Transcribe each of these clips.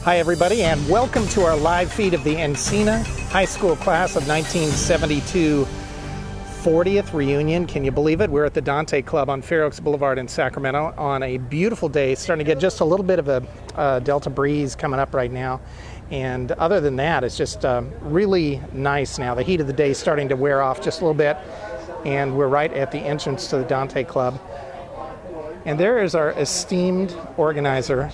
Hi everybody, and welcome to our live feed of the Encina High School class of 1972 40th reunion. Can you believe it? We're at the Dante Club on Fair Oaks Boulevard in Sacramento on a beautiful day. Starting to get just a little bit of a delta breeze coming up right now. And other than that, it's just really nice now. The heat of the day is starting to wear off just a little bit. And we're right at the entrance to the Dante Club. And there is our esteemed organizer,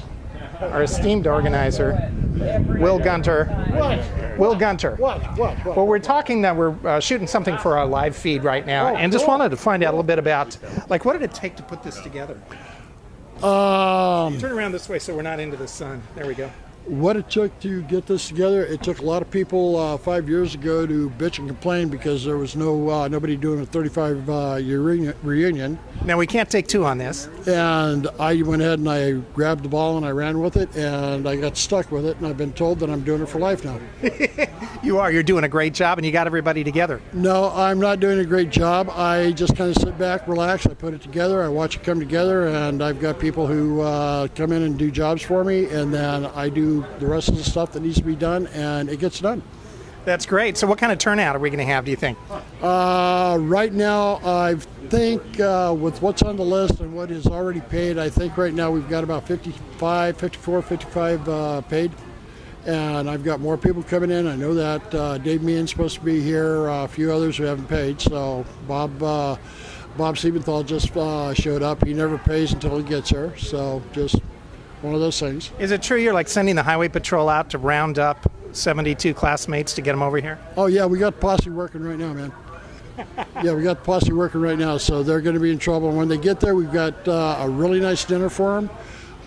Will Gunter. What? Will Gunter. What? Well, we're talking that we're shooting something for our live feed right now, and just wanted to find out a little bit about, like, what did it take to put this together? Turn around this way so we're not into the sun. There we go. What it took to get this together, it took a lot of people 5 years ago to bitch and complain because there was nobody doing a 35-year reunion. Now, we can't take two on this. And I went ahead and I grabbed the ball and I ran with it, and I got stuck with it, and I've been told that I'm doing it for life now. You are. You're doing a great job, and you got everybody together. No, I'm not doing a great job. I just kind of sit back, relax, I put it together, I watch it come together, and I've got people who come in and do jobs for me, and then I do the rest of the stuff that needs to be done, and it gets done. That's great. So what kind of turnout are we going to have, do you think? Right now, I think with what's on the list and what is already paid, I think right now we've got about 55 paid. And I've got more people coming in. I know that Dave Meehan's supposed to be here, a few others who haven't paid. So Bob Siebenthal just showed up. He never pays until he gets here. So just one of those things. Is it true you're like sending the highway patrol out to round up 72 classmates to get them over here? Oh, yeah, we got posse working right now, man. Yeah, we got posse working right now, so they're going to be in trouble. And when they get there, we've got a really nice dinner for them.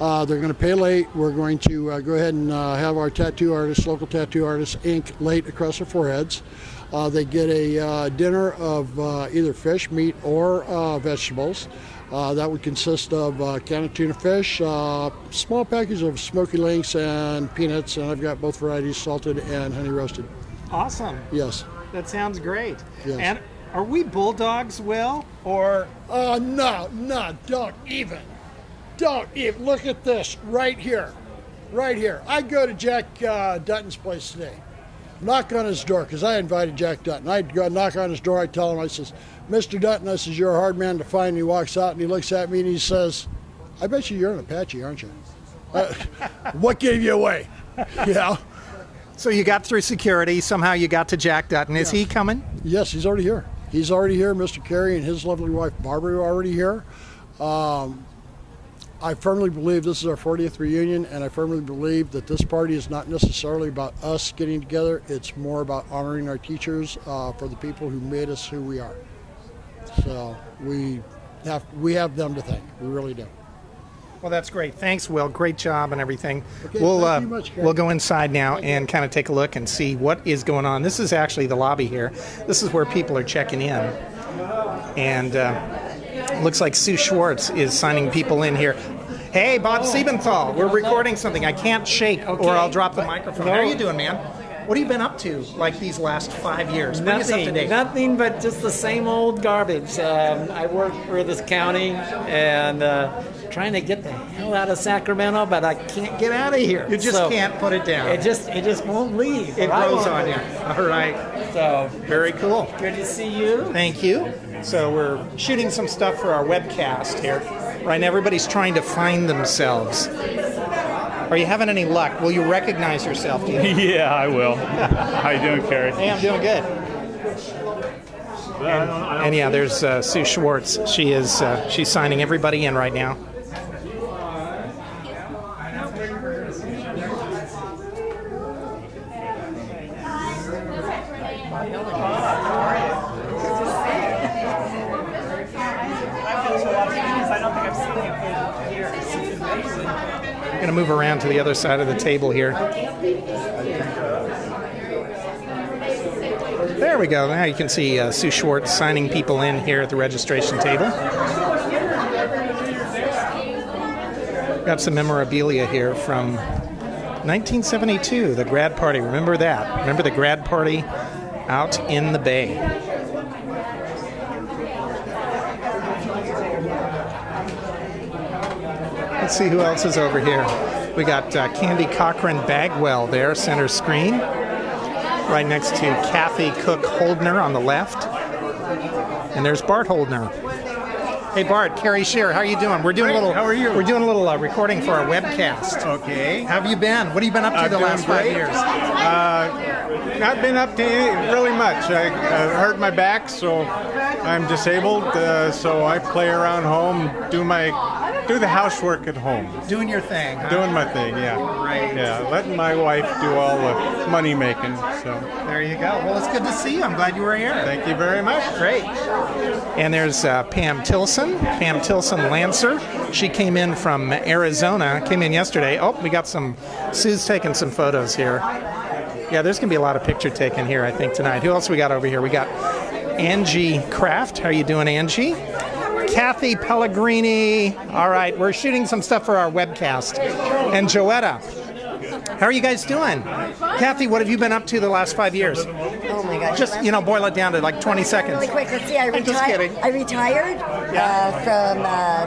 They're going to pay late. We're going to go ahead and have our local tattoo artists, ink late across their foreheads. They get a dinner of either fish, meat, or vegetables. That would consist of canned tuna fish, small package of smoky links, and peanuts, and I've got both varieties, salted and honey roasted. Awesome. Yes. That sounds great. Yes. And are we bulldogs, Will, or? No, don't even. Look at this right here. I go to Jack Dutton's place today. Knock on his door, because I invited Jack Dutton. I go knock on his door, I tell him, I says, Mr. Dutton, I says, you're a hard man to find. And he walks out and he looks at me and he says, I bet you're an Apache, aren't you? What gave you away? Yeah. So you got through security, somehow you got to Jack Dutton. Is he coming? Yes, he's already here. Mr. Kerry and his lovely wife Barbara are already here. I firmly believe this is our 40th reunion, and I firmly believe that this party is not necessarily about us getting together. It's more about honoring our teachers for the people who made us who we are. So we have them to thank. We really do. Well, that's great. Thanks, Will. Great job and everything. Okay, thank you much, Kerry. We'll go inside now and kind of take a look and see what is going on. This is actually the lobby here. This is where people are checking in. And looks like Sue Schwartz is signing people in here. Hey, Bob Siebenthal, we're recording something. I can't shake or I'll drop the microphone. How are you doing, man? What have you been up to, like, these last 5 years? Bring us up to date. Nothing but just the same old garbage. I work for this county and trying to get the hell out of Sacramento, but I can't get out of here. You just can't put it down. It just won't leave. It grows on you. All right. So very cool. Good to see you. Thank you. So we're shooting some stuff for our webcast here. Right now, everybody's trying to find themselves. Are you having any luck? Will you recognize yourself? Do you? Yeah, I will. How you doing, Kerry? Hey, I'm doing good. And yeah, there's Sue Schwartz. She's signing everybody in right now. I'm going to move around to the other side of the table here. There we go. Now you can see Sue Schwartz signing people in here at the registration table. Got some memorabilia here from 1972, the grad party. Remember that? Remember the grad party out in the Bay? Let's see who else is over here. We got Candy Cochran Bagwell there, center screen. Right next to Kathy Cook Holdner on the left. And there's Bart Holdner. Hey Bart, Kerry Shearer, how are you doing? We're doing a little. How are you? We're doing a little recording for our webcast. Okay. How have you been? What have you been up to the last 5 years? Not been up to really much. I hurt my back, so I'm disabled. So I play around home, do the housework at home. Doing your thing. Huh? Doing my thing, yeah. Right. Yeah, letting my wife do all the money making. So there you go. Well, it's good to see you. I'm glad you were here. thank you very much. Great. And there's Pam Tilson Lancer. She came in from Arizona, came in yesterday. Oh, we got Sue's taking some photos here. Yeah, there's going to be a lot of picture taken here, I think, tonight. Who else we got over here? We got Angie Kraft. How are you doing, Angie? Kathy Pellegrini. All right, we're shooting some stuff for our webcast. And Joetta. How are you guys doing? Kathy, what have you been up to the last 5 years? Oh my gosh. Just, boil it down to like 20 seconds. Really quick, let's see, I I'm just kidding. retired from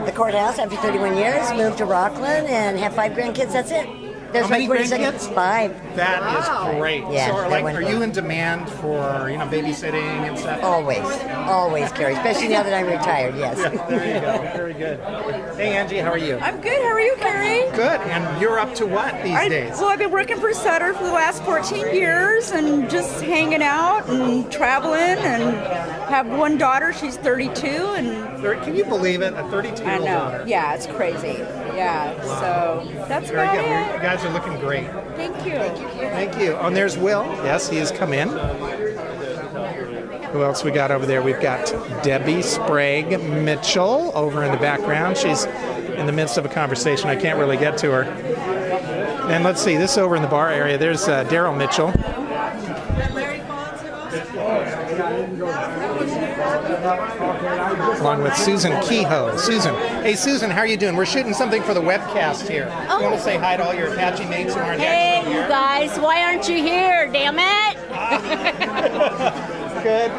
the courthouse after 31 years, moved to Rockland, and have 5 grandkids, that's it. There's How many my 20 seconds. grandkids? 5. That is great. Yeah, So, that like, went are you in demand for, babysitting and stuff? Always, Kerry, especially now that I'm retired, yes. There you go. Very good. Hey, Angie, how are you? I'm good. How are you, Kerry? Good. And you're up to what these days? Well, I've been working for Sutter for the last 14 years and just hanging out and traveling and have one daughter. She's 32 and... Can you believe it? A 32-year-old I know. daughter. Yeah, it's crazy. Yeah, so that's Very about good. it. You guys are looking great. Thank you. Thank you. Oh, and there's Will. Yes, he has come in. Who else we got over there? We've got Debbie Sprague Mitchell over in the background. She's in the midst of a conversation. I can't really get to her. And let's see, this over in the bar area, there's Daryl Mitchell. Along with Susan Kehoe. Susan. Hey, Susan, how are you doing? We're shooting something for the webcast here. You want to say hi to all your Apache mates who aren't actually here? Hey, you guys, why aren't you here? Damn it! Good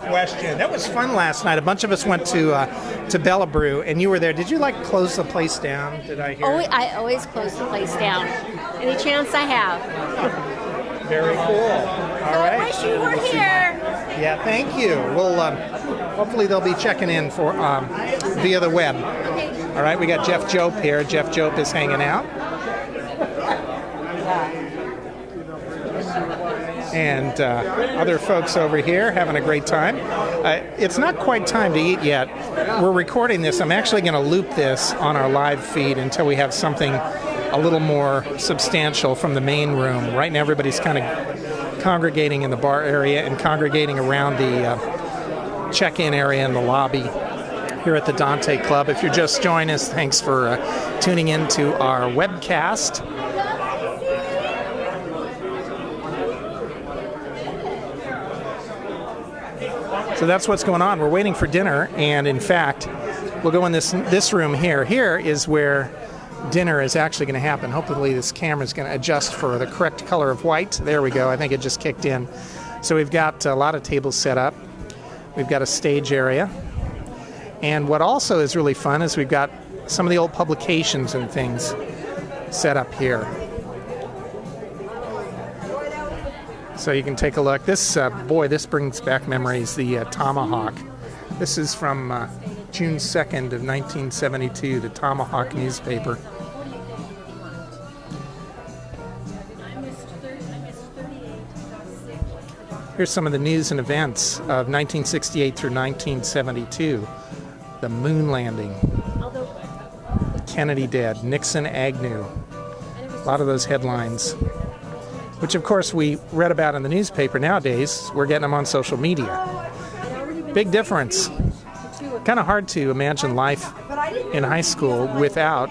question. That was fun last night. A bunch of us went to Bella Brew, and you were there. Did you close the place down? Did I hear? I always close the place down. Any chance I have. Very cool. All right. I wish you were here. Yeah, thank you. We'll hopefully they'll be checking in for via the web. All right, we got Jeff Jope here. Jeff Jope is hanging out. And other folks over here having a great time. It's not quite time to eat yet. We're recording this. I'm actually going to loop this on our live feed until we have something a little more substantial from the main room. Right now everybody's kind of congregating in the bar area and congregating around the check-in area in the lobby here at the Dante Club. If you're just joining us, thanks for tuning in to our webcast. So that's what's going on. We're waiting for dinner, and in fact, we'll go in this room here. Here is where dinner is actually going to happen. Hopefully this camera is going to adjust for the correct color of white. There we go. I think it just kicked in. So we've got a lot of tables set up. We've got a stage area. And what also is really fun is we've got some of the old publications and things set up here. So you can take a look. This, this brings back memories, the Tomahawk. This is from June 2nd of 1972, the Tomahawk newspaper. Here's some of the news and events of 1968 through 1972. The moon landing. Kennedy dead. Nixon Agnew. A lot of those headlines, which of course we read about in the newspaper. Nowadays, we're getting them on social media. Big difference. Kind of hard to imagine life in high school without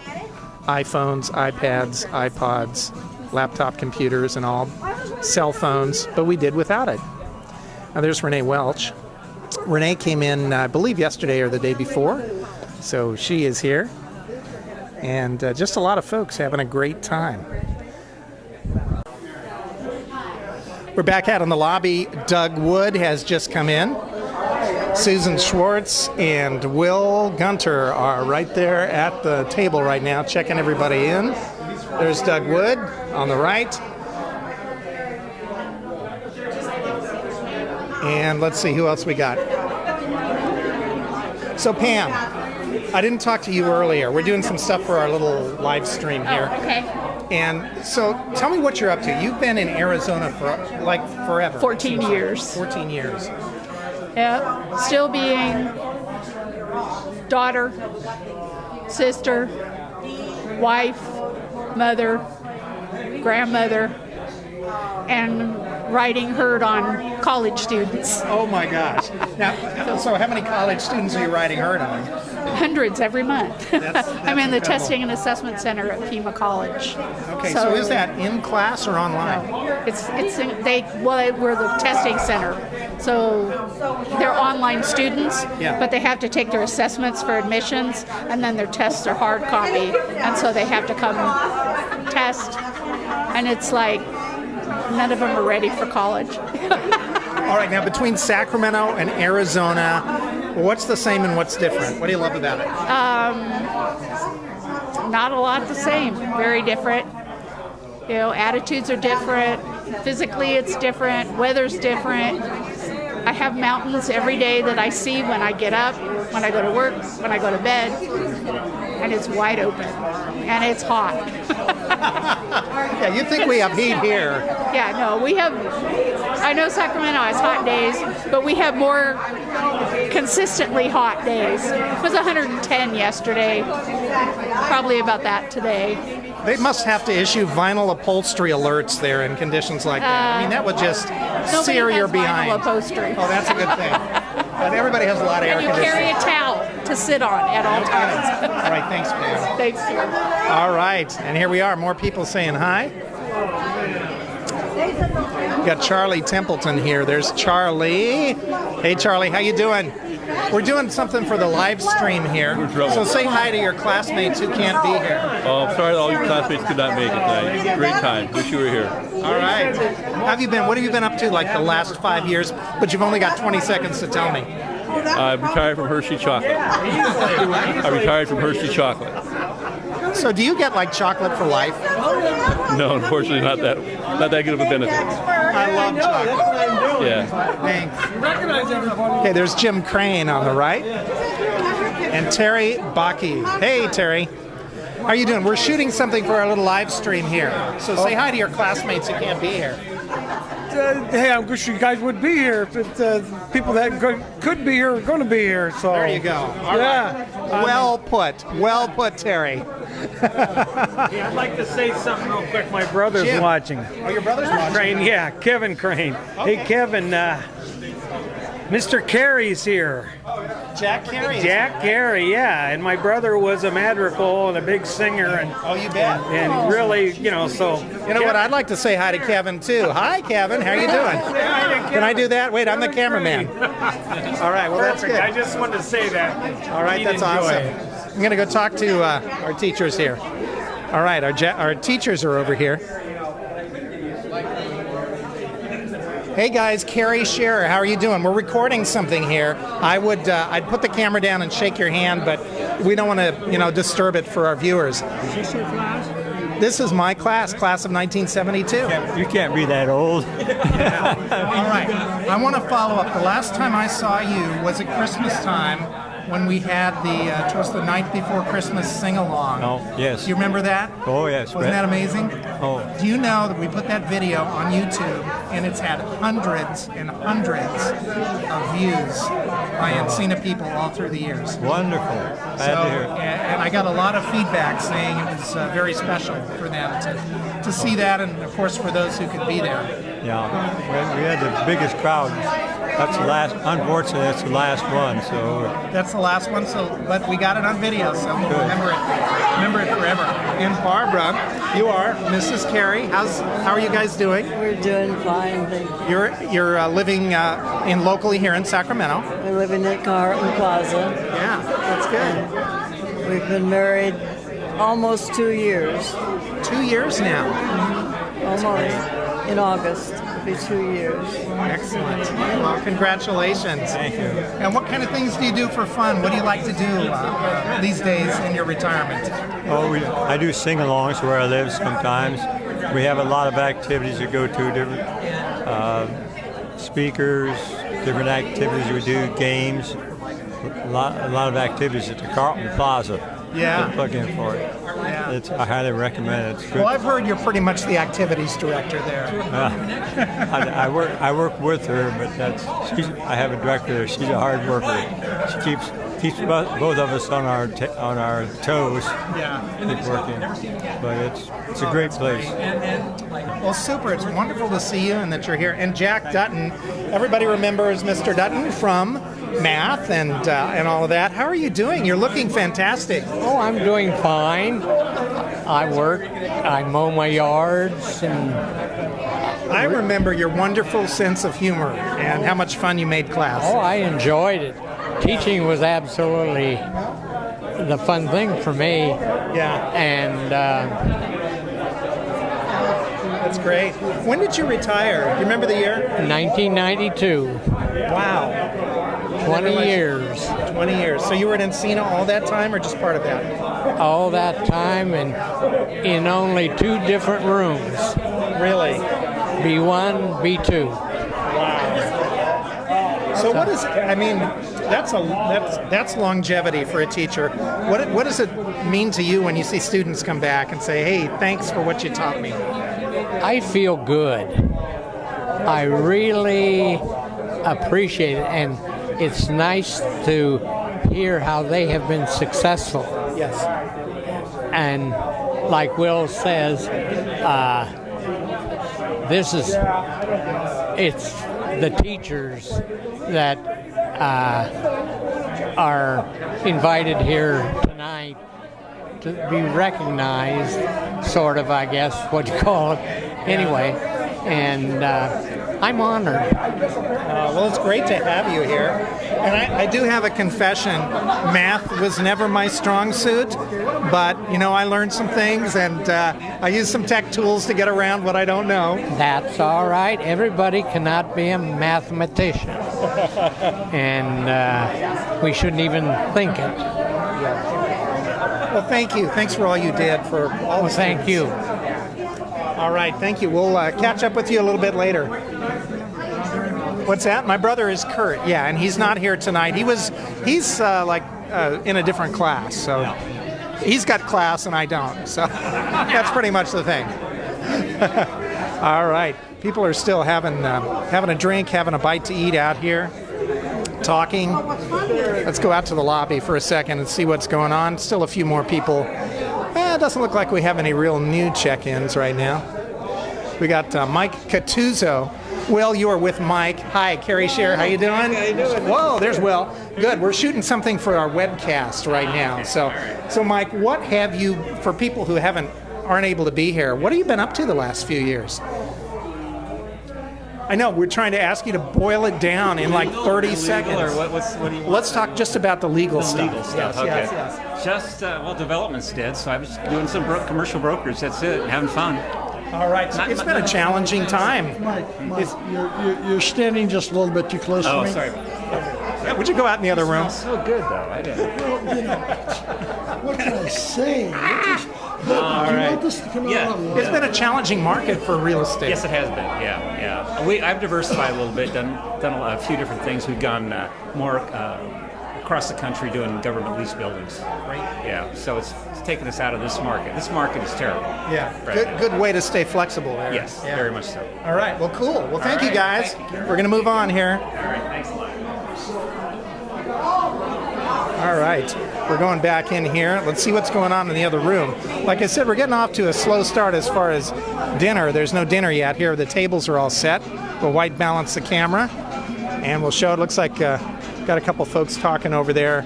iPhones, iPads, iPods, laptop computers, and all, cell phones, but we did without it. Now there's Renee Welch. Renee came in, I believe, yesterday or the day before, so she is here. And just a lot of folks having a great time. We're back out in the lobby. Doug Wood has just come in. Susan Schwartz and Will Gunter are right there at the table right now, checking everybody in. There's Doug Wood on the right. And let's see who else we got. So Pam, I didn't talk to you earlier. We're doing some stuff for our little live stream here. Oh, okay. And so tell me what you're up to. You've been in Arizona for like forever. 14 years. 14 years. Yeah. Still being daughter, sister, wife, mother, grandmother, and riding herd on college students. Oh my gosh. Now, so how many college students are you riding herd on? Hundreds every month. That's I'm in the incredible. Testing and Assessment Center at Pima College. Okay, so is that in class or online? We're the testing center, so they're online students, Yeah. but they have to take their assessments for admissions, and then their tests are hard copy, and so they have to come test, and it's like none of them are ready for college. All right, now between Sacramento and Arizona, what's the same and what's different? What do you love about it? Not a lot the same. Very different. You know, attitudes are different. Physically, it's different. Weather's different. I have mountains every day that I see when I get up, when I go to work, when I go to bed, and it's wide open, and it's hot. Yeah, you think we have heat here. Yeah, no, we have, I know Sacramento has hot days, but we have more consistently hot days. It was 110 yesterday, probably about that today. They must have to issue vinyl upholstery alerts there in conditions like that. I mean, that would just sear your behind. Vinyl upholstery. Oh, that's a good thing. But everybody has a lot of air And you carry conditioning. a towel to sit on at all times. All right, thanks, Pam. Thanks. All right, and here we are, more people saying hi. We got Charlie Templeton here. There's Charlie. Hey, Charlie, how you doing? We're doing something for the live stream here. So say hi to your classmates who can't be here. Oh, I'm sorry that all your classmates could not make it tonight. Great time. Wish you were here. All right. How have you been? What have you been up to like the last 5 years? But you've only got 20 seconds to tell me. I retired from Hershey Chocolate. I retired from Hershey Chocolate. So do you get like chocolate for life? No, unfortunately, not that good of a benefit. I love chocolate. Yeah. Thanks. Okay, there's Jim Crane on the right. And Terry Baki. Hey, Terry. How are you doing? We're shooting something for our little live stream here. So say hi to your classmates who can't be here. Hey, I wish you guys would be here. If people that could be here are going to be here. So there you go. All yeah. Right. Well put. Well put, Terry. Yeah, I'd like to say something real quick. My brother's Jim. watching. Oh, your brother's watching? Crane, yeah, Kevin Crane. Okay. Hey, Kevin, Mr. Kerry's here. Jack Kerry. Jack Kerry, yeah. And my brother was a madrigal and a big singer. And oh, you bet. And really, you know, so. You know what? I'd like to say hi to Kevin, too. Hi, Kevin. How are you doing? Can I do that? Wait, I'm the cameraman. All right, well, that's good. I just wanted to say that. All right, that's awesome. I'm going to go talk to our teachers here. All right, our teachers are over here. Hey guys, Kerry Shearer, how are you doing? We're recording something here. I'd put the camera down and shake your hand, but we don't want to, disturb it for our viewers. Is this your class? This is my class of 1972. You can't be that old. All right, I want to follow up. The last time I saw you was at Christmas time when we had towards the night before Christmas sing-along. Oh, yes. Do you remember that? Oh, yes. Wasn't that amazing? Oh. Do you know that we put that video on YouTube and it's had hundreds and hundreds of views by Encina people all through the years? Wonderful. Glad to hear it. And I got a lot of feedback saying it was very special for them to see that, and of course for those who could be there. Yeah, we had the biggest crowd. That's the last. Unfortunately, that's the last one. So that's the last one. But we got it on video, so we'll remember it forever. And Barbara, you are Mrs. Kerry. How are you guys doing? We're doing fine. Thank you. You're living in locally here in Sacramento. We're living at Carlton Plaza. Yeah, that's good. We've been married almost 2 years. 2 years now. Almost. in August. It'll be 2 years. Excellent. Well, congratulations. Thank you. And what kind of things do you do for fun? What do you like to do these days in your retirement? Oh, I do sing-alongs where I live sometimes. We have a lot of activities to go to, different speakers, different activities we do, games, a lot of activities at the Carlton Plaza. Yeah. Plug in for it. Yeah. I highly recommend it. It's good. Well, I've heard you're pretty much the activities director there. I work with her, but I have a director there. She's a hard worker. She keeps both of us on our toes. Yeah. Keep working, but it's a great place. Well, super. It's wonderful to see you and that you're here. And Jack Dutton, everybody remembers Mr. Dutton from math and all of that. How are you doing? You're looking fantastic. Oh, I'm doing fine. I work. I mow my yards, and I remember your wonderful sense of humor and how much fun you made class. oh, I enjoyed it. Teaching was absolutely the fun thing for me. Yeah. And that's great. When did you retire? Do you remember the year? 1992. Wow. 20 years. 20 years. So you were at Encina all that time or just part of that? All that time and in only 2 different rooms. Really? B1, B2. Wow. So what is, I mean, that's longevity for a teacher. What does it mean to you when you see students come back and say, hey, thanks for what you taught me? I feel good. I really appreciate it, and it's nice to hear how they have been successful. Yes. And like Will says, it's the teachers that are invited here tonight to be recognized, sort of, I guess, what you call it. Anyway, and I'm honored. Well, it's great to have you here. And I do have a confession. Math was never my strong suit, but, I learned some things, and I used some tech tools to get around what I don't know. That's all right. Everybody cannot be a mathematician. And we shouldn't even think it. Well, thank you. Thanks for all you did for all the thank you. All right, thank you. We'll catch up with you a little bit later. What's that? My brother is Kurt. Yeah, and he's not here tonight. He's in a different class, so he's got class and I don't. So that's pretty much the thing. All right, people are still having a drink, having a bite to eat out here, talking. Let's go out to the lobby for a second and see what's going on. Still a few more people. It doesn't look like we have any real new check-ins right now. We got Mike Catuzzo. Will, you are with Mike. Hi, Kerry Shearer. How you doing? How you doing? Whoa, there's Will. Good. We're shooting something for our webcast right now. So Mike, what have you, for people who aren't able to be here, what have you been up to the last few years? I know, we're trying to ask you to boil it down in like 30 seconds. Or what do you want? Let's talk just about the legal stuff. Legal stuff, okay. Yes. Just, development's dead, so I was doing some commercial brokerage, that's it, having fun. All right, it's been a challenging time. Mike, you're standing just a little bit too close to me. Oh, sorry. Yeah, would you go out in the other room? So good, though. I didn't. What can I say? All right. Yeah. It's been a challenging market for real estate. Yes, it has been. Yeah. I've diversified a little bit, done a few different things. We've gone more across the country doing government lease buildings. Right. Yeah. So it's taken us out of this market. This market is terrible. Yeah. Right. Good way to stay flexible there. Yes. Yeah. Very much so. All right. Well, cool. Well, thank you guys. Thank you. We're going to move on here. All right. Thanks a lot. All right, we're going back in here. Let's see what's going on in the other room. Like I said, we're getting off to a slow start as far as dinner. There's no dinner yet here. The tables are all set. We'll white balance the camera, and we'll show. It looks like got a couple folks talking over there,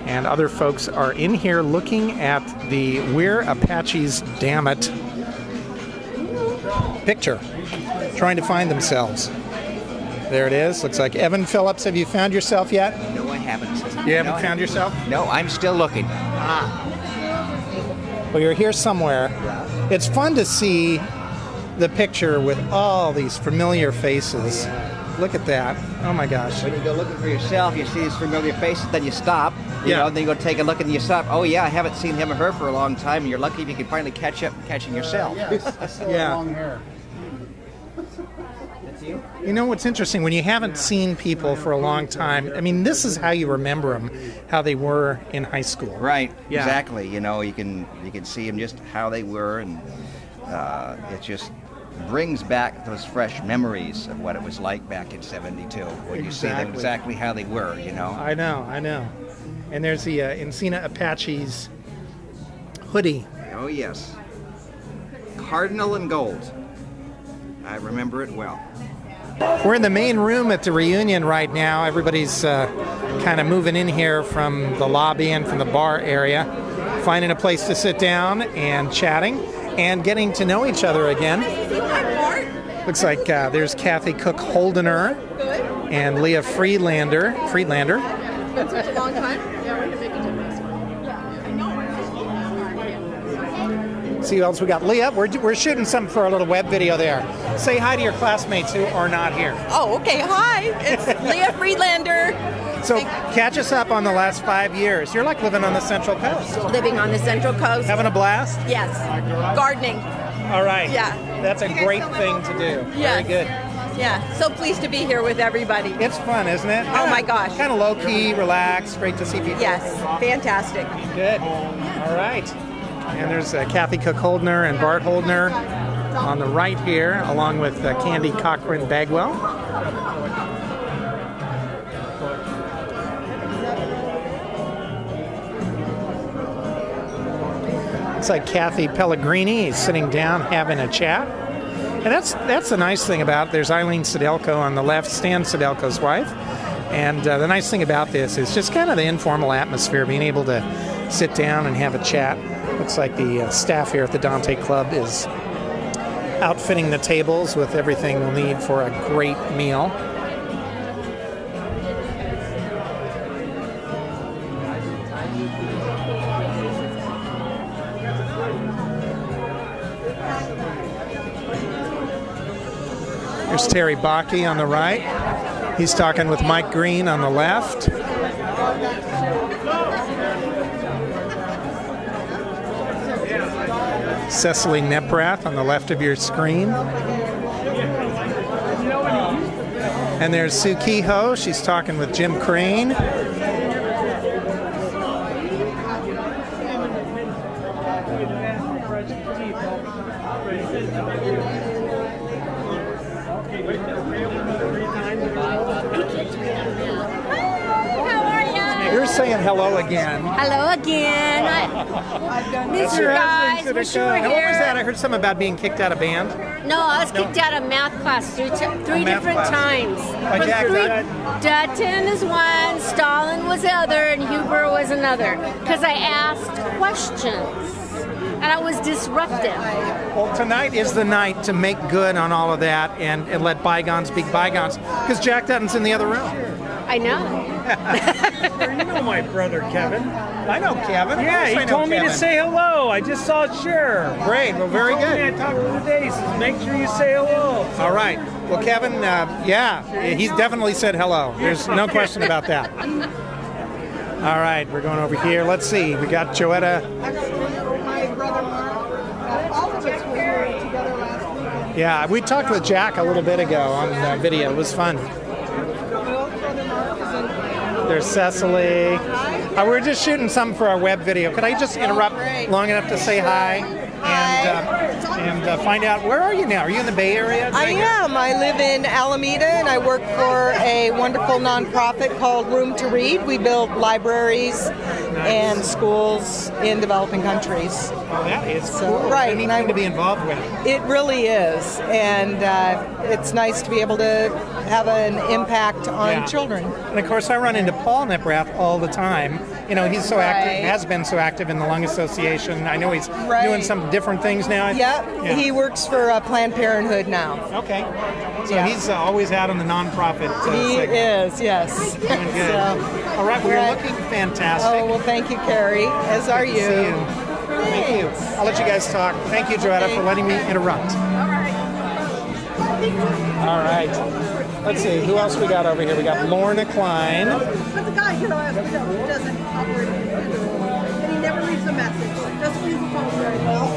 and other folks are in here looking at the We're Apaches Damn It picture, trying to find themselves. There it is. Looks like Evan Phillips. Have you found yourself yet? No, I haven't. You haven't found yourself? No, I'm still looking. Well, you're here somewhere. It's fun to see the picture with all these familiar faces. Look at that. Oh my gosh. When you go looking for yourself, you see these familiar faces, then you stop. You Yeah. know, then you go take a look and you stop. Oh yeah, I haven't seen him or her for a long time, and you're lucky if you can finally catch up catching yourself. Yeah. Long hair. That's you? You know what's interesting? When you haven't seen people for a long time, I mean, this is how you remember them, how they were in high school. Right. Yeah. Exactly. You know, you can see them just how they were, and it just brings back those fresh memories of what it was like back in '72 when you see them exactly how they were. You know. I know. And there's the Encina Apache's hoodie. Oh yes. Cardinal and gold. I remember it well. We're in the main room at the reunion right now. Everybody's kind of moving in here from the lobby and from the bar area, finding a place to sit down and chatting and getting to know each other again. Looks like there's Kathy Cook Holdener and Leah Friedlander. Been such a long time. Yeah, we're gonna make it to this one. See who else we got. Leah, we're shooting something for a little web video there. Say hi to your classmates who are not here. Oh, okay. Hi, it's Leah Friedlander. So catch us up on the last 5 years. You're like living on the Central Coast. Living on the Central Coast. Having a blast? Yes. Gardening. All right. Yeah. That's a great thing to do. Yes. Very good. Yeah. So pleased to be here with everybody. It's fun, isn't it? Oh my gosh. Kind of low key, relaxed, great to see people. Yes. Fantastic. Good. All right. And there's Kathy Cook Holdner and Bart Holdner on the right here, along with Candy Cochran Bagwell. It's like Kathy Pellegrini is sitting down having a chat. And that's the nice thing about it. There's Eileen Sedelko on the left, Stan Sedelko's wife. And the nice thing about this is just kind of the informal atmosphere, being able to sit down and have a chat. Looks like the staff here at the Dante Club is outfitting the tables with everything we'll need for a great meal. There's Terry Bakke on the right. He's talking with Mike Green on the left. Cecily Neprath on the left of your screen. And there's Sue Kehoe. She's talking with Jim Crane. You're saying hello again. Hello again. Miss you guys. Wish you were And what was here. that? I heard something about being kicked out of band. No, I was kicked out of math class three math different class. times. By Jack Dutton? Dutton is one, Stalin was the other, and Huber was another. Because I asked questions. And I was disruptive. Well, tonight is the night to make good on all of that and let bygones be bygones. Because Jack Dutton's in the other room. I know. You know my brother Kevin. I know Kevin. Of Yeah, course I he know told me to Kevin. say hello. I just saw Shearer. Great. Well, very He told good. me I talked to him today. He says, make sure you say hello. All right. Well, Kevin, yeah, he's definitely said hello. There's no question about that. All right, we're going over here. Let's see. We got Joetta. My brother Mark. All of us were here together last week. Yeah, we talked with Jack a little bit ago on video. It was fun. There's Cecily. We're just shooting something for our web video. Could I just interrupt long enough to say hi and find out, where are you now? Are you in the Bay Area? I am. I live in Alameda and I work for a wonderful nonprofit called Room to Read. We build libraries and schools in developing countries. Oh, that is So, cool. right, A neat and I- thing to be involved with. It really is, and it's nice to be able to have an impact on Yeah. children. And of course, I run into Paul Neprath all the time. You know, he's so active, Right. has been so active in the Lung Association. I know he's Right. doing some different things now. Yep, Yeah. he works for Planned Parenthood now. Okay. So Yeah. he's always out on the nonprofit He segment. is, yes. Doing good. So, All right, well, you're right. looking fantastic. Oh, well, thank you, Kerry, as are Good to you. see you. Thank you. I'll let you guys talk. Thank you, Joetta, for letting me interrupt. All right. All right. Let's see, who else we got over here? We got Lorna Klein. But the guy, doesn't operate a computer. And he never leaves a message. Doesn't use the phone very well.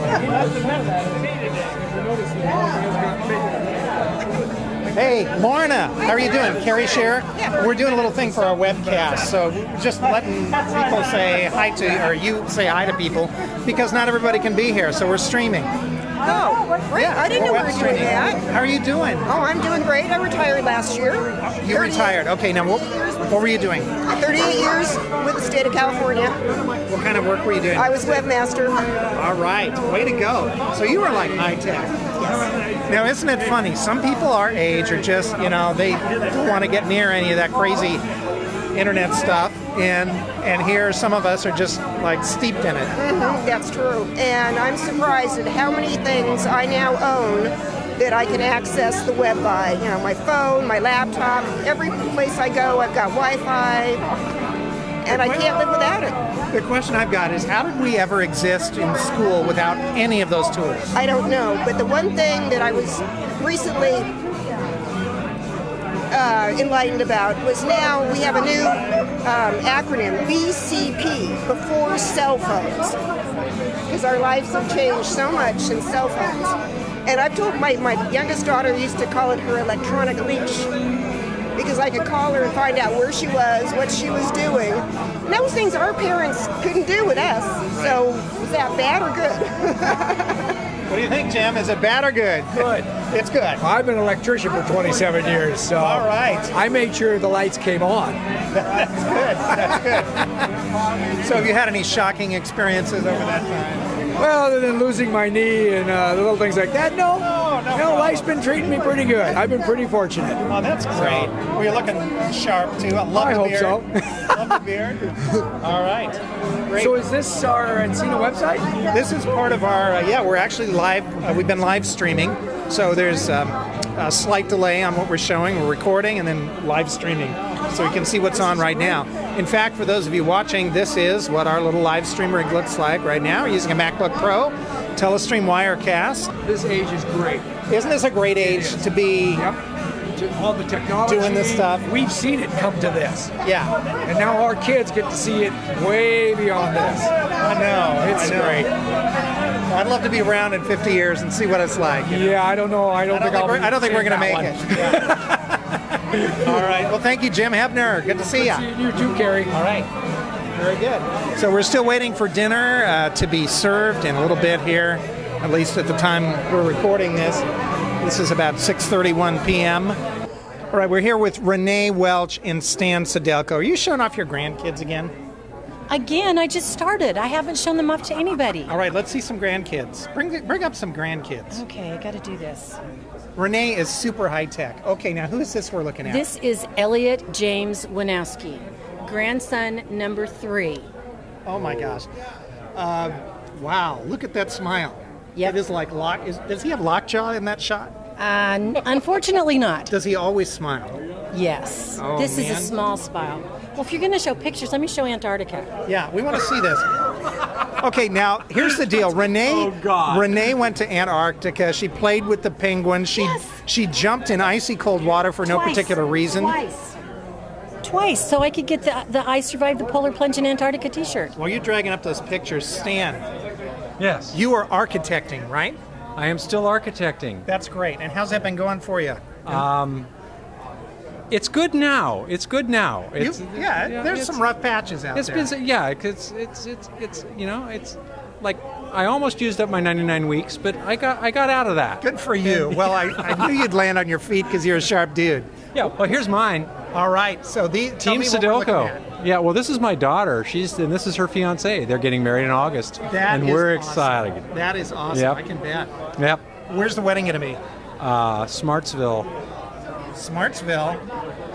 Hey, Lorna, how are you doing? Kerry Shearer? We're doing a little thing for our webcast, so just letting people say hi to, or you say hi to people, because not everybody can be here, so we're streaming. Oh, great. Yeah, I didn't know we web were doing streaming. that. How are you doing? Oh, I'm doing great. I retired last year. You retired. Okay, now what were you doing? 38 years with the state of California. What kind of work were you doing? I was webmaster. All right, way to go. So you were like high tech. Yes. Now, isn't it funny? Some people our age are just, they don't want to get near any of that crazy internet stuff. And here some of us are just like steeped in it. Mm-hmm, that's true. And I'm surprised at how many things I now own that I can access the web by. My phone, my laptop, every place I go, I've got Wi-Fi, and I can't live without it. The question I've got is, how did we ever exist in school without any of those tools? I don't know, but the one thing that I was recently enlightened about was now we have a new acronym, BCP, before cell phones, because our lives have changed so much since cell phones. And I've told my youngest daughter used to call it her electronic leash, because I could call her and find out where she was, what she was doing. And those things our parents couldn't do with us. So is that bad or good? What do you think, Jim? Is it bad or good? Good. It's good. I've been an electrician for 27 years, so all right. I made sure the lights came on. That's good. That's good. So have you had any shocking experiences over that time? Well, other than losing my knee and little things like that, no, life's been treating me pretty good. I've been pretty fortunate. Oh, that's great. Well, you're looking sharp, too. I love the beard. I hope so. Love the beard. All right. Great. So is this our Encina website? This is part of our, we're actually live. We've been live streaming. So there's a slight delay on what we're showing. We're recording and then live streaming. So you can see what's on right now. In fact, for those of you watching, this is what our little live stream rig looks like right now. We're using a MacBook Pro, Telestream Wirecast. This age is great. Isn't this a great age to be all the technology, doing this stuff? We've seen it come to this. Yeah. And now our kids get to see it way beyond this. I know. It's great. I'd love to be around in 50 years and see what it's like. Yeah, I don't know. I don't think we're going to make it. Yeah. All right. Well, thank you, Jim Hebner. Good to see you. You too, Kerry. All right. Very good. So we're still waiting for dinner to be served in a little bit here, at least at the time we're recording this. This is about 6:31 p.m. All right, we're here with Renee Welch and Stan Sedelko. Are you showing off your grandkids again? Again, I just started. I haven't shown them off to anybody. All right, let's see some grandkids. Bring up some grandkids. Okay, I got to do this. Renee is super high tech. Okay, now who is this we're looking at? This is Elliot James Winowski, grandson number 3. Oh my gosh! Wow, look at that smile. Yep. It is like does he have lockjaw in that shot? Unfortunately not. Does he always smile? Yes. Oh, this man. is a small smile. Well, if you're going to show pictures, let me show Antarctica. Yeah, we want to see this. Okay, now here's the deal. Renee went to Antarctica. She played with the penguins. She jumped in icy cold water for no particular reason. Twice, so I could get the I Survived the Polar Plunge in Antarctica t-shirt. While you're dragging up those pictures, Stan. Yes. You are architecting, right? I am still architecting. That's great. And how's that been going for you? It's good now. There's some rough patches out there. It's like I almost used up my 99 weeks, but I got out of that. Good for you. Well, I knew you'd land on your feet because you're a sharp dude. Yeah. Well, here's mine. All right. So Team Sedelko. Yeah. Well, this is my daughter. And this is her fiance. They're getting married in August, we're excited. That is awesome. Yep. I can bet. Yep. Where's the wedding going to be? Smartsville.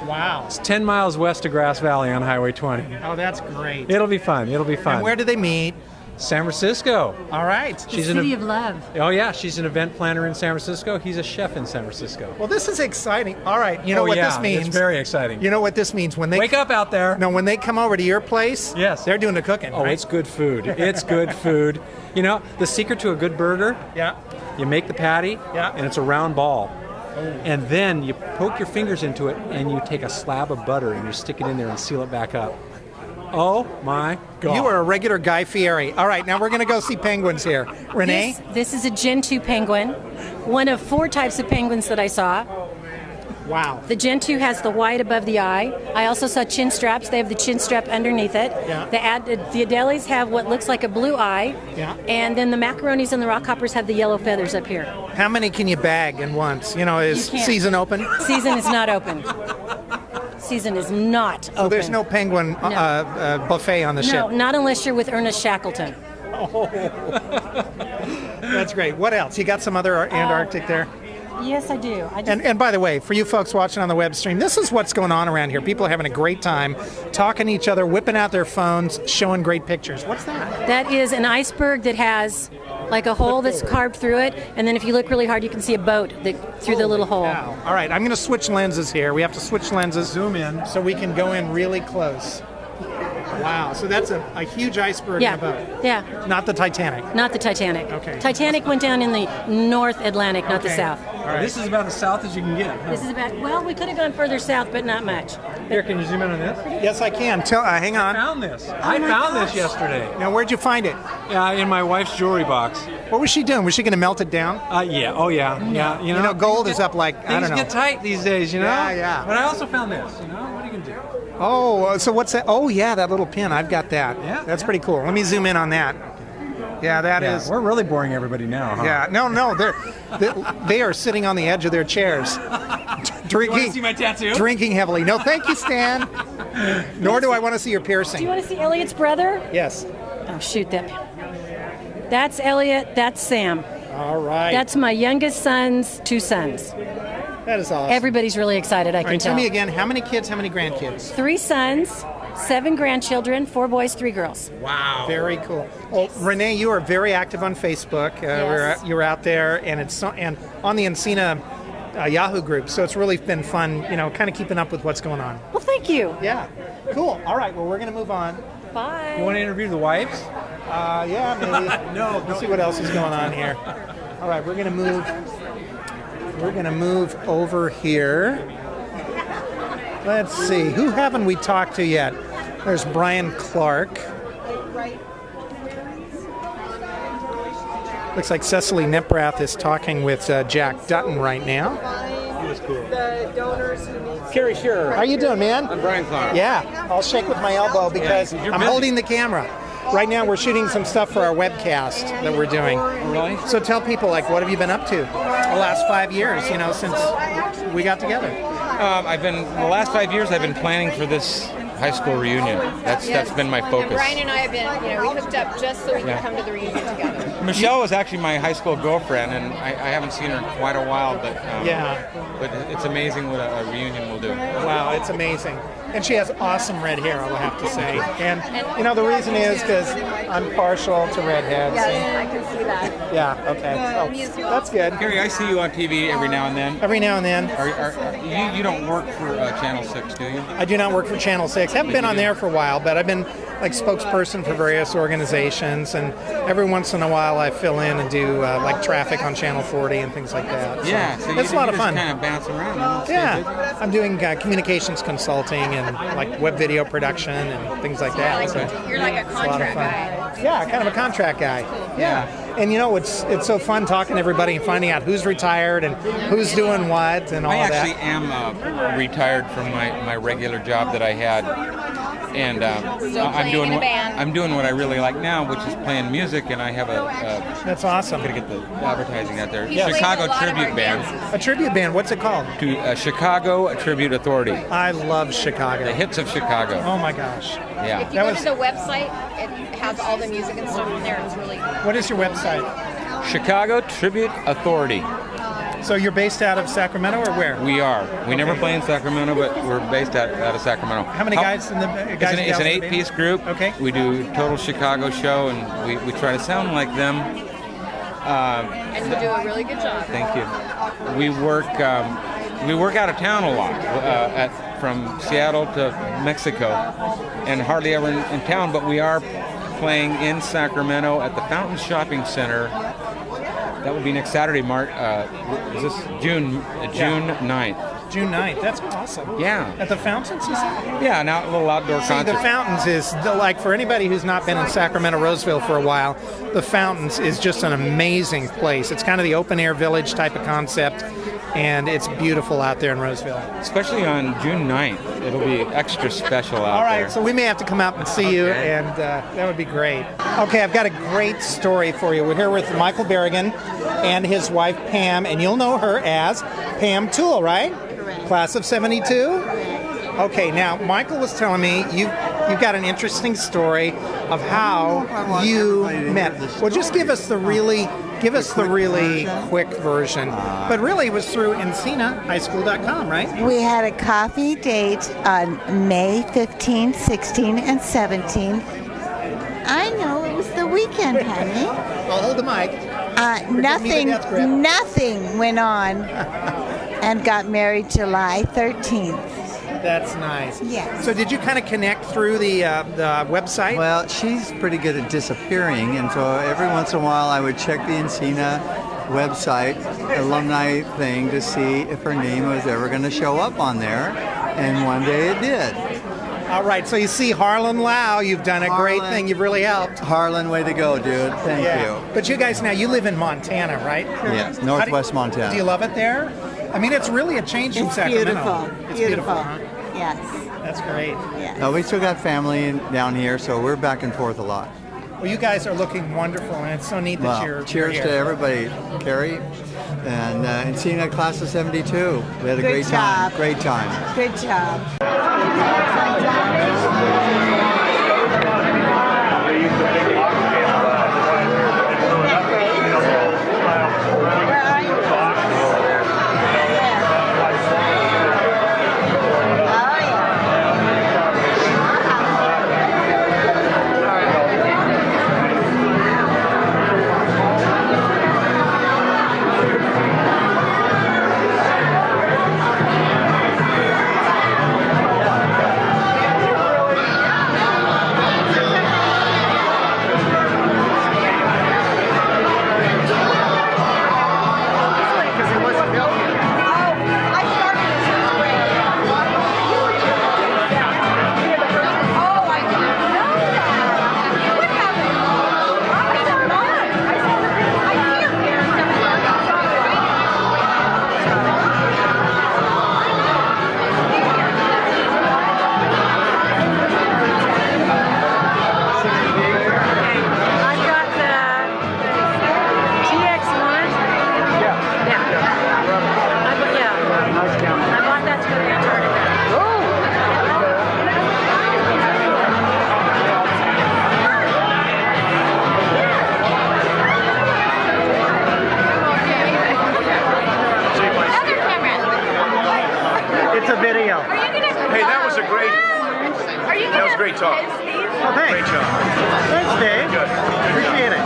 Wow. It's 10 miles west of Grass Valley on Highway 20. Oh, that's great. It'll be fun. And where do they meet? San Francisco. All right. The city of love. Oh, yeah. She's an event planner in San Francisco. He's a chef in San Francisco. Well, this is exciting. All right. You know what this means? It's very exciting. You know what this means? When they wake up out there. No, when they come over to your place, yes, they're doing the cooking. Oh, right? It's good food. It's good food. You know, the secret to a good burger, you make the patty, and it's a round ball. and then you poke your fingers into it, and you take a slab of butter and you stick it in there and seal it back up. Oh my God! You are a regular Guy Fieri. All right, now we're going to go see penguins here. Renee? This is a Gen 2 penguin, one of 4 types of penguins that I saw. Wow. The Gen 2 has the white above the eye. I also saw chin straps. They have the chin strap underneath it. Yeah. The Adelies have what looks like a blue eye. Yeah. And then the macaronis and the rockhoppers have the yellow feathers up here. How many can you bag in once? You know, is You can't. season open? Season is not open. Season is not open. So there's no penguin buffet on the ship? No, not unless you're with Ernest Shackleton. Oh. That's great. What else? You got some other Antarctic there? Yes, I do. And by the way, for you folks watching on the web stream, this is what's going on around here. People are having a great time, talking to each other, whipping out their phones, showing great pictures. What's that? That is an iceberg that has like a hole that's carved through it, and then if you look really hard, you can see a boat through the little hole. Wow. All right, I'm going to switch lenses here. We have to switch lenses. Zoom in. So we can go in really close. Wow, so that's a huge iceberg in a boat. Yeah. Not the Titanic. Not the Titanic. Okay. Titanic went down in the North Atlantic, not the South. All right. This is about as south as you can get. Huh? This is about, well, we could have gone further south, but not much. Here, can you zoom in on this? Yes, I can. Hang on. I found this. I found this yesterday. Now, where'd you find it? In my wife's jewelry box. What was she doing? Was she going to melt it down? Yeah. Oh, yeah. Yeah. You know, gold is up like, I don't know. Things get tight these days, you know? Yeah, yeah. But I also found this, you know? What are you going to do? Oh, so what's that? Oh, yeah, that little pin. I've got that. Yeah. That's pretty cool. Let me zoom in on that. Yeah, that is. We're really boring everybody now, huh? Yeah, no, they are sitting on the edge of their chairs, drinking. You want to see my tattoo? Drinking heavily. No, thank you, Stan. Nor do I want to see your piercing. Do you want to see Elliot's brother? Yes. Oh, shoot that. That's Elliot. That's Sam. All right. That's my youngest son's 2 sons. That is awesome. Everybody's really excited, I All can right, tell. tell me again, how many kids, how many grandkids? 3 sons, 7 grandchildren, 4 boys, 3 girls. Wow. Very cool. Well, Renee, you are very active on Facebook. Yes. You're out there, and and on the Encina Yahoo group, so it's really been fun, you know, kind of keeping up with what's going on. Well, thank you. Yeah. Cool. All right, well, we're going to move on. Bye. You want to interview the wives? Yeah, maybe. No. Let's see what else is going on here. All right, we're going to move. We're going to move over here. Let's see. Who haven't we talked to yet? There's Brian Clark. Looks like Cecily Neprath is talking with Jack Dutton right now. He was cool. The donors who need Kerry Shearer. How you doing, man? I'm Brian Clark. Yeah, I'll shake with my elbow because you're I'm busy. holding the camera. Right now we're shooting some stuff for our webcast that we're doing. Really? So tell people, like, what have you been up to the last 5 years, you know, since we got together? The last 5 years I've been planning for this high school reunion. That's been my focus. And Brian and I have been, we hooked up just so we could come to the reunion together. Michelle was actually my high school girlfriend, and I haven't seen her in quite a while, but but it's amazing what a reunion will do. Wow, it's amazing. And she has awesome red hair, I will have to say. And you know, the reason is because I'm partial to redheads. Yes, I can see that. Yeah, okay. So, that's good. Carrie, I see you on TV every now and then. Every now and then. You don't work for Channel 6, do you? I do not work for Channel 6. Haven't been on there for a while, but I've been like spokesperson for various organizations, and every once in a while I fill in and do like traffic on Channel 40 and things like that. Yeah, so it's a lot of fun. Kind of bounce around. Yeah, I'm doing communications consulting and like web video production and things like that. You're like a contract guy. Yeah, kind of a contract guy. Yeah. And you know, it's so fun talking to everybody and finding out who's retired and who's doing what and all that. I actually am retired from my regular job that I had, and I'm doing what I really like now, which is playing music. And I have that's awesome. I'm gonna get the advertising out there. Yeah. Chicago Tribute Band. A tribute band. What's it called? To Chicago Tribute Authority. I love Chicago. The hits of Chicago. Oh my gosh. Yeah. If you go to the website, it has all the music and stuff in there. It's really. What is your website? Chicago Tribute Authority. So you're based out of Sacramento or where? We are. We never play in Sacramento, but we're based out of Sacramento. How many guys in the guys? It's an 8-piece group. Okay. We do total Chicago show, and we try to sound like them. And you do a really good job. Thank you. We work out of town a lot, from Seattle to Mexico, and hardly ever in town. But we are playing in Sacramento at the Fountain Shopping Center That will be next Saturday, is this June 9th? June 9th. That's awesome. Yeah. At the Fountains, you said? Yeah, now a little outdoor concert. The Fountains is, like, for anybody who's not been in Sacramento, Roseville for a while, the Fountains is just an amazing place. It's kind of the open-air village type of concept, and it's beautiful out there in Roseville. Especially on June 9th. It'll be extra special out there. All right, so we may have to come out and see you, and that would be great. Okay, I've got a great story for you. We're here with Michael Berrigan and his wife, Pam, and you'll know her as Pam Toole, right? Correct. Class of 72? Okay, now, Michael was telling me you've got an interesting story of how you met. Well, just give us the really quick version. But really, it was through EncinaHighSchool.com, right? We had a coffee date on May 15, 16, and 17. I know, it was the weekend, honey. I'll hold the mic. Nothing went on and got married July 13th. That's nice. Yes. So did you kind of connect through the website? Well, she's pretty good at disappearing, and so every once in a while I would check the Encina website alumni thing to see if her name was ever going to show up on there, and one day it did. All right, so you see, Harlan Lau, you've done a great thing. You've really helped. Harlan, way to go, dude. Thank you. But you guys now, you live in Montana, right? Yes, northwest Montana. Do you love it there? I mean, it's really a change from Sacramento. It's beautiful. Huh? Yes. That's great. Yes. We still got family down here, so we're back and forth a lot. Well, you guys are looking wonderful, and it's so neat that you're cheers here. to everybody, Kerry, and Encina class of 72. We had a great time. Great time. Good job. Great talk. Oh, thanks. Great job. Thanks, Dave. Good. Appreciate it.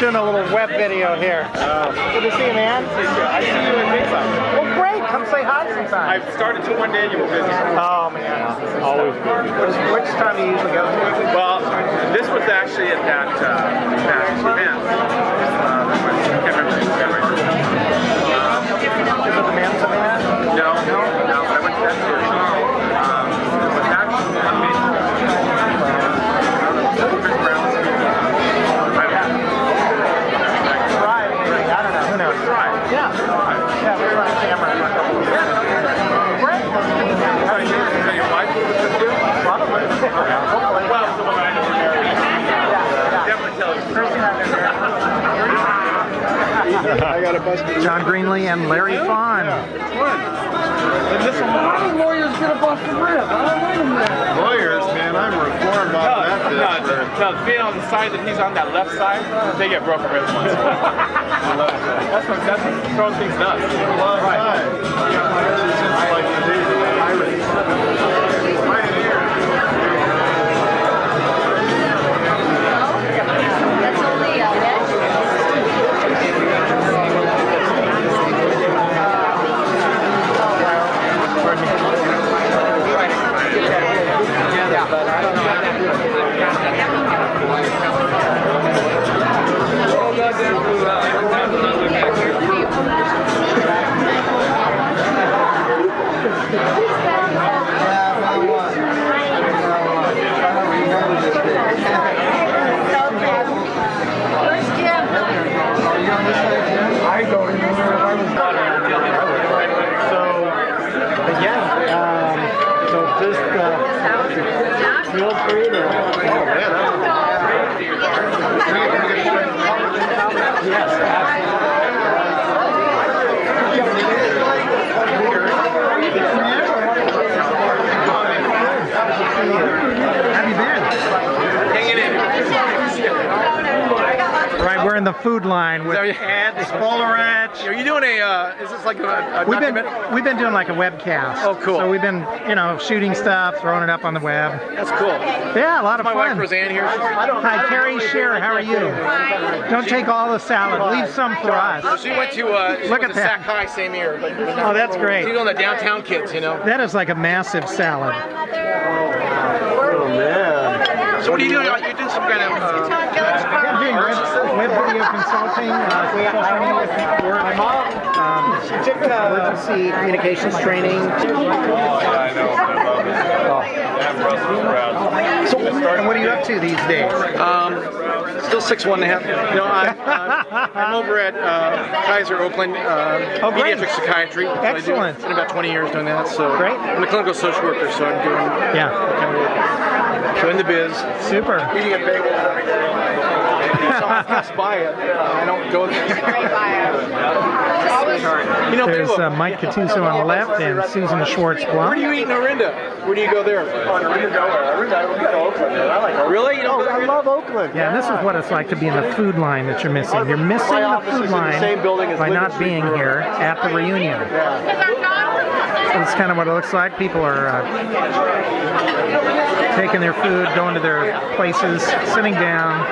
doing a little web video here. Good to see you, man. I see you in Bayside. Well, great. Come say hi sometime. I've started to one day and you will visit. Oh, man. Always busy. Which time do you usually go to? Well, this was actually at that event. I can't remember the event. Is it the Men's event? No, but I went to that series. But that's amazing. Yeah, we're on camera for a couple of years. Great. So your wife was with you? Probably. Hopefully. Well, the woman I know married. Definitely tell you. I got a bust. John Greenlee and Larry Fawn. How do lawyers get a busted rib? Lawyers, man, I'm reformed on that. No, being on the side that he's on, that left side, they get broken ribs once. That's what throwing things nuts. We're in the food line with Ed Spolarich. Are you doing is this like a documentary? We've been doing like a webcast. Oh, cool. So we've been, shooting stuff, throwing it up on the web. That's cool. Yeah, a lot of fun. My wife Roseanne here. Hi, Kerry Shearer. How are you? Don't take all the salad. Leave some for us. She went to Look at that. Sac High same year. Oh, that's great. She's on the downtown kids, That is like a massive salad. Oh, man. So what are you doing? You're doing some kind of web video consulting, social media work. My mom took emergency communications training. So, and what are you up to these days? Still 6'1.5". I'm over at Kaiser Oakland Pediatric Psychiatry. Excellent. I've been about 20 years doing that. So great. I'm a clinical social worker, so I'm doing so in the biz. Super. Eating a bagel every day. So I pass by it. I don't go there. There's Mike Cattuso on the left and Susan Schwartz-Blum. Where do you eat in Orinda? Where do you go there? Orinda, Oakland. I like Oakland. Really? I love Oakland. Yeah, and this is what it's like to be in the food line that you're missing. You're missing the food line by not being here at the reunion. So it's kind of what it looks like. People are taking their food, going to their places, sitting down.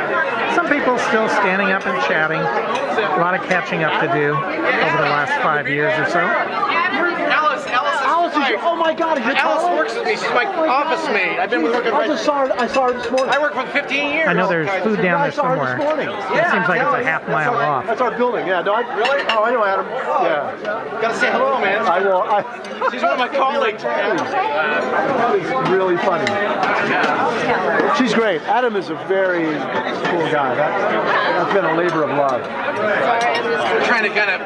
Some people still standing up and chatting. A lot of catching up to do over the last 5 years or so. Alice, oh my God, Alice works with me. She's my office mate. I've been working. I saw her this morning. I worked for 15 years. I know there's food down there somewhere. It seems like it's a half mile off. That's our building. Yeah. No, really? Oh, I know Adam. Yeah. Gotta say hello, man. I will. She's one of my colleagues. She's really funny. She's great. Adam is a very cool guy. That's been a labor of love. We're trying to kind of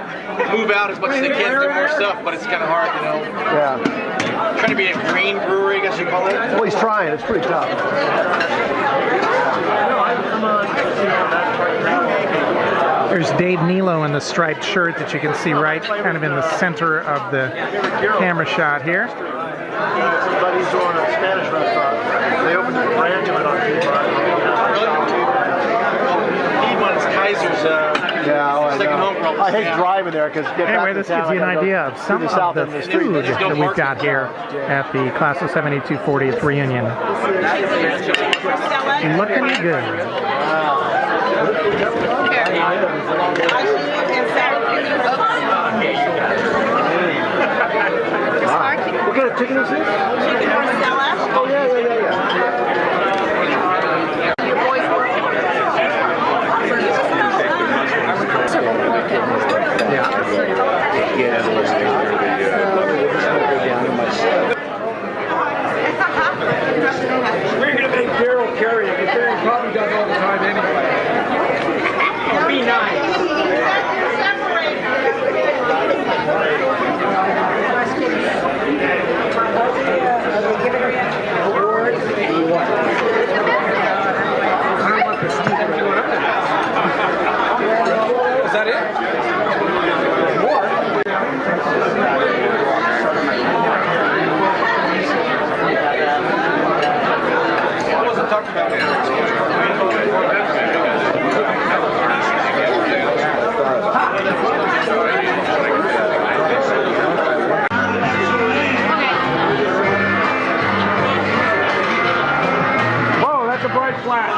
move out as much as they can, do more stuff, but it's kind of hard, Yeah. Trying to be a green brewery, I guess you call it. Well, he's trying. It's pretty tough. There's Dave Nilo in the striped shirt that you can see right kind of in the center of the camera shot here. But he's doing a Spanish restaurant. They opened a brand new one on Piedmont's Kaiser's. I hate driving there because anyway, this gives you an idea of some of the food that we've got here at the Class of 72 40th reunion. Looking good. What kind of chicken is this? Chicken Marcella. Oh, yeah. Your boys working. We're going to make Daryl Kerry, because Kerry probably does all the time anyway. Be nice. Is that it? I wasn't talking about Whoa, that's a bright flash.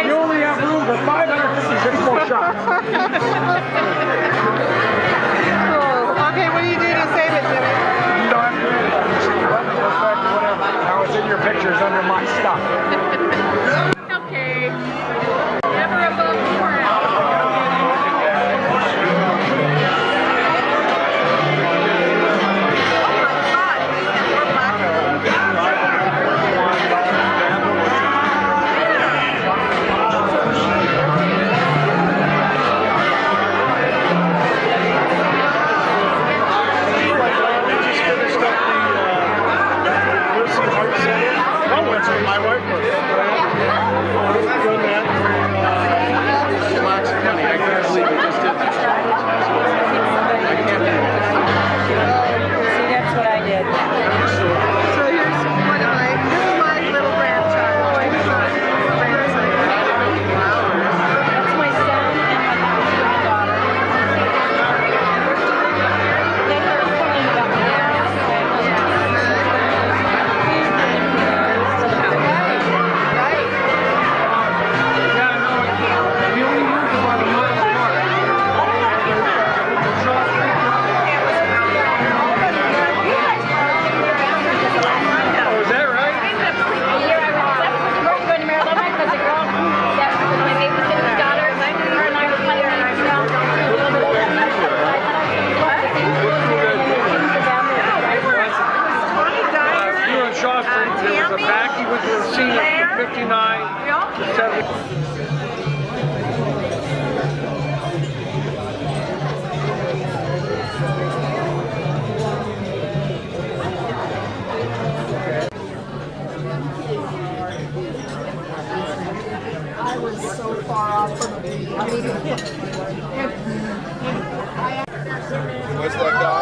You only have room for 556 more shots. Okay, what do you do to save it, Jimmy? You don't have to do anything. Just button the effect or whatever. Now it's in your pictures under my stuff. Okay. Never above the ground. My wife was. Lots of money. I can't believe we just did this. I can't believe it. See, that's what I did. So here's one of my little grandchild. My grandson. That's my son and my granddaughter. They were funny about me. There was a back, he went to Encina from 59 to 70. I was so far off from the beat. I mean, What's that guy?